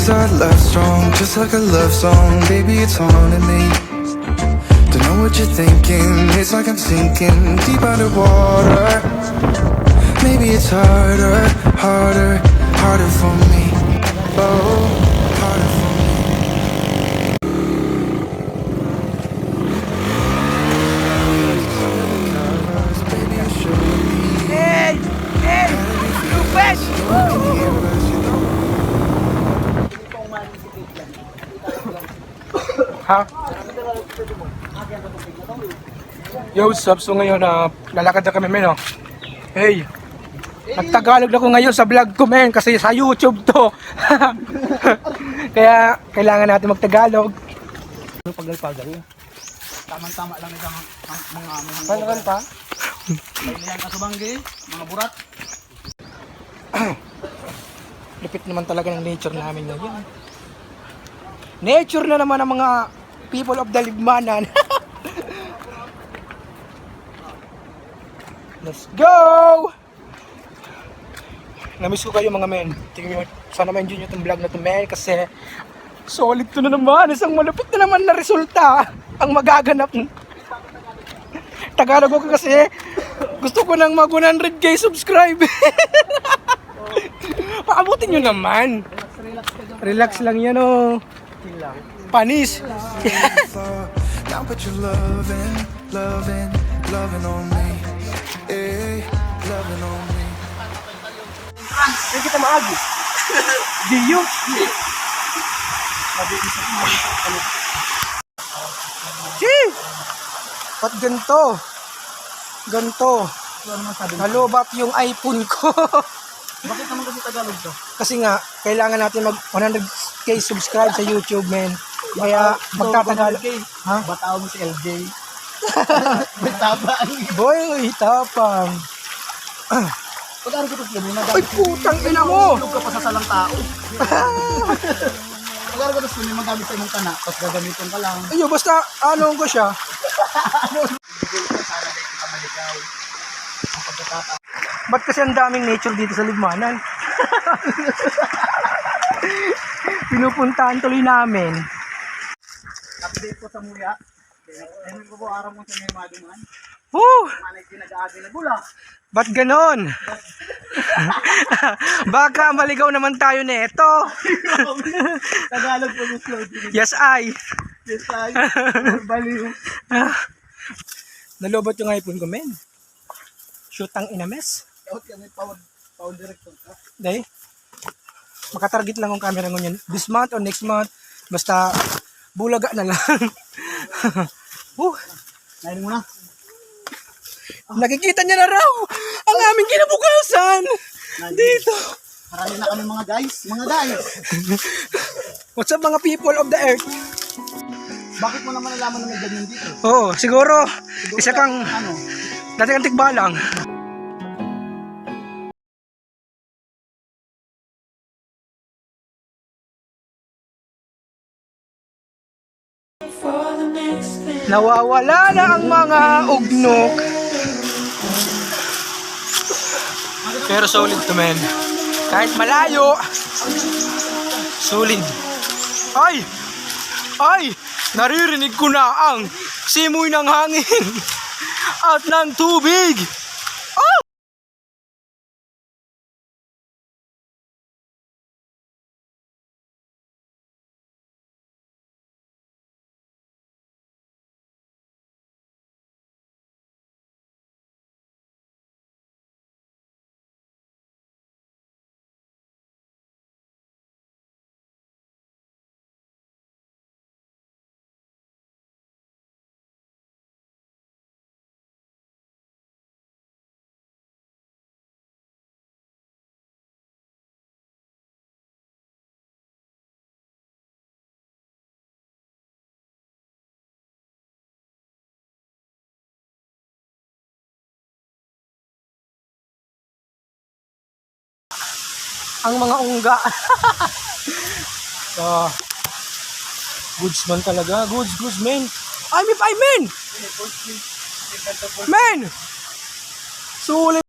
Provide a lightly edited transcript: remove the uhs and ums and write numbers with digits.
is our love strong, just like a love song. Baby, it's haunting me. Don't know what you're thinking. It's like I'm sinking deep underwater. Maybe it's harder, harder, harder for me. Oh, harder for me. Baby, I should be. Hey! Hey! Lupes! Ha? Yo, what's up? So ngayon, lalakad na kami, men, oh. Hey! Nagtagalog na ko ngayon sa vlog ko, men, kasi sa YouTube to. Kaya, kailangan natin magtagalog. Ano pagal-pagal yun? Tama-tama lang isang mga Pagal pa? Bailihan kasubanggi, mga burat. Lupit naman talaga ng nature namin ngayon. Nature na naman ang mga people of the Libmanan. Let's go! Namiss ko kayo mga men. Tingnan nyo, sana ma-enjoy nyo itong vlog na ito, men, kasi solid to na naman. Isang malupit na naman na resulta ang magaganap. Tagalog ko kasi gusto ko nang mag 100k subscribe. Paabutin nyo naman. Relax lang yan, oh. Panis. Now put your loving, loving, loving on me. Hey, loving on me. Hindi kita maagi. Diyo. Gee! Ba't ganito? Ganito. Nalobat yung iPhone ko. Bakit naman kasi Tagalog to? Kasi nga, kailangan natin mag 100k subscribe sa YouTube, men. Kaya magtatagalog. Ha? Bataw mo si LJ. Magtabang. Boy, tapang. Pag-aaral ko ito sila, Ay, putang ina mo! Tulog ka pa sa salang tao. Pag-aaral ko ito sila, magamit sa imong kana, tapos gagamitin ka lang. Ayun, basta anong ko siya. Ba't kasi ang daming nature dito sa Libmanan? Pinupuntahan tuloy namin. Update ko sa muya. Ayun ko po araw mo sa may maduman. Woo! Manay pinag-aagi na bula. Ba't ganon? Baka maligaw naman tayo nito. Tagalog po gusto. Yes, I. Yes, ay. Baliw. Nalobot yung iPhone ko, men. Shoot ang inames. Out kami, power director ka. Day. Makatarget lang ang camera ngunyan. This month or next month. Basta bulaga na lang. Nainin mo na. Nakikita niya na raw ang aming kinabukasan. Dito. Marami na kami mga guys. Mga guys. What's up mga people of the earth? Bakit mo naman nalaman na may ganyan dito? Oo, siguro isa kang Ano? dati kang tikbalang. Nawawala na ang mga ugnok. Pero solid to, men. Kahit malayo, solid. Ay! Ay! Naririnig ko na ang simoy ng hangin at ng tubig. Oh! Ang mga ungga. Goods man talaga. Goods, men. Ay, men! Men! Sulit.